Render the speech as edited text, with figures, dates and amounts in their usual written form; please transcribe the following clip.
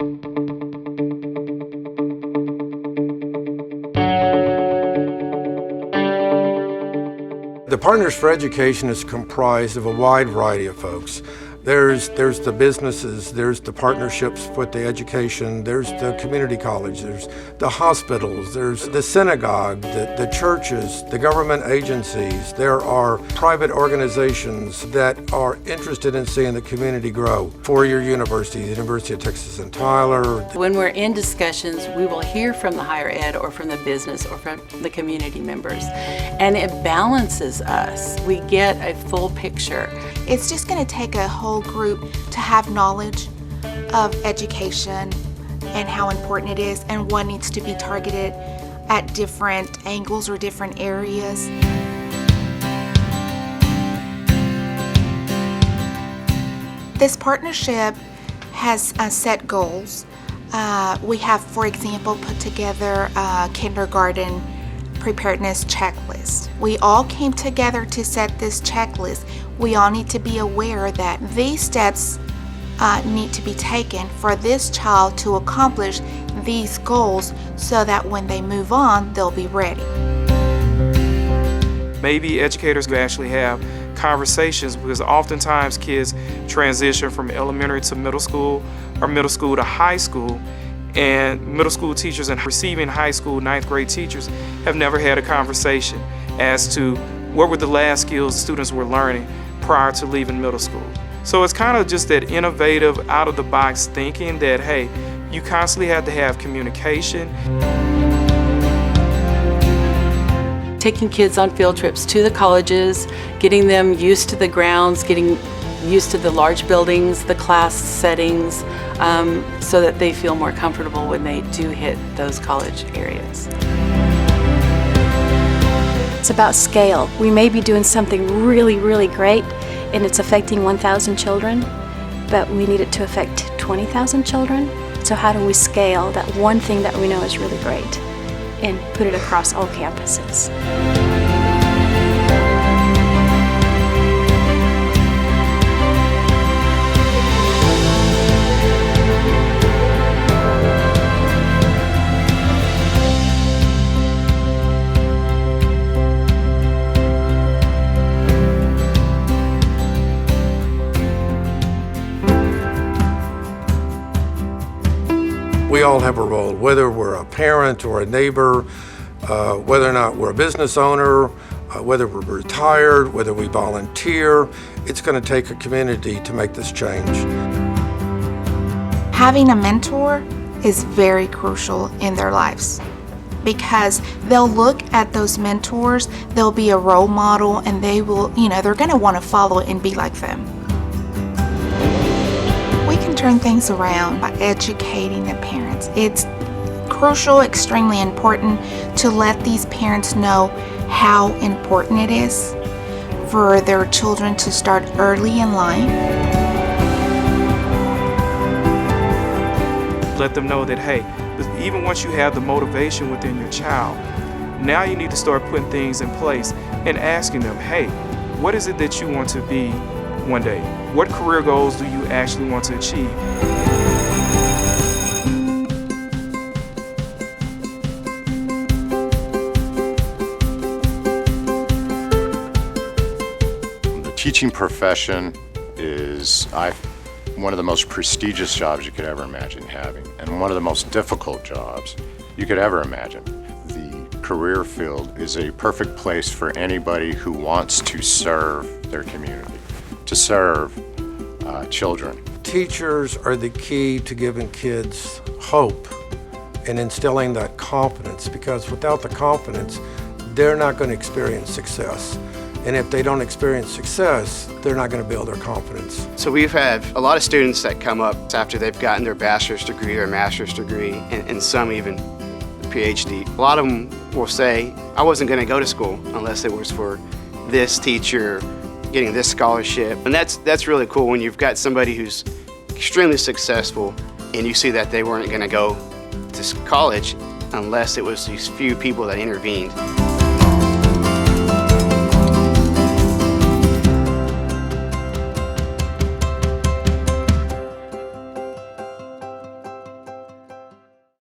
The Partners for Education is comprised of a wide variety of folks. There's the businesses, there's the partnerships with the education, there's the community college, there's the hospitals, there's the synagogue, the churches, the government agencies. There are private organizations that are interested in seeing the community grow. Four-year university, the University of Texas in Tyler. When we're in discussions, we will hear from the higher ed or from the business or from the community members, and it balances us. We get a full picture. It's just going to take a whole group to have knowledge of education and how important it is and what needs to be targeted at different angles or different areas. This partnership has set goals. We have, for example, put together a kindergarten preparedness checklist. We all came together to set this checklist. We all need to be aware that these steps need to be taken for this child to accomplish these goals so that when they move on, they'll be ready. Maybe educators who actually have conversations, because oftentimes kids transition from elementary to middle school or middle school to high school, and middle school teachers and receiving high school 9th grade teachers have never had a conversation as to what were the last skills students were learning prior to leaving middle school. So it's kind of just that innovative, out-of-the-box thinking that, hey, you constantly have to have communication. Taking kids on field trips to the colleges, getting them used to the grounds, getting used to the large buildings, the class settings, so that they feel more comfortable when they do hit those college areas. It's about scale. We may be doing something really, really great and it's affecting 1,000 children, but we need it to affect 20,000 children. So how do we scale that one thing that we know is really great and put it across all campuses? We all have a role, whether we're a parent or a neighbor, whether or not we're a business owner, whether we're retired, whether we volunteer. It's going to take a community to make this change. Having a mentor is very crucial in their lives because they'll look at those mentors, they'll be a role model, and they will, they're going to want to follow it and be like them. We can turn things around by educating the parents. It's crucial, extremely important to let these parents know how important it is for their children to start early in life. Let them know that, hey, even once you have the motivation within your child, now you need to start putting things in place and asking them, hey, what is it that you want to be one day? What career goals do you actually want to achieve? The teaching profession is one of the most prestigious jobs you could ever imagine having, and one of the most difficult jobs you could ever imagine. The career field is a perfect place for anybody who wants to serve their community, to serve children. Teachers are the key to giving kids hope and instilling that confidence, because without the confidence, they're not going to experience success. And if they don't experience success, they're not going to build their confidence. So we've had a lot of students that come up after they've gotten their bachelor's degree or master's degree, and some even a PhD. A lot of them will say, I wasn't going to go to school unless it was for this teacher getting this scholarship. And that's really cool when you've got somebody who's extremely successful and you see that they weren't going to go to college unless it was these few people that intervened.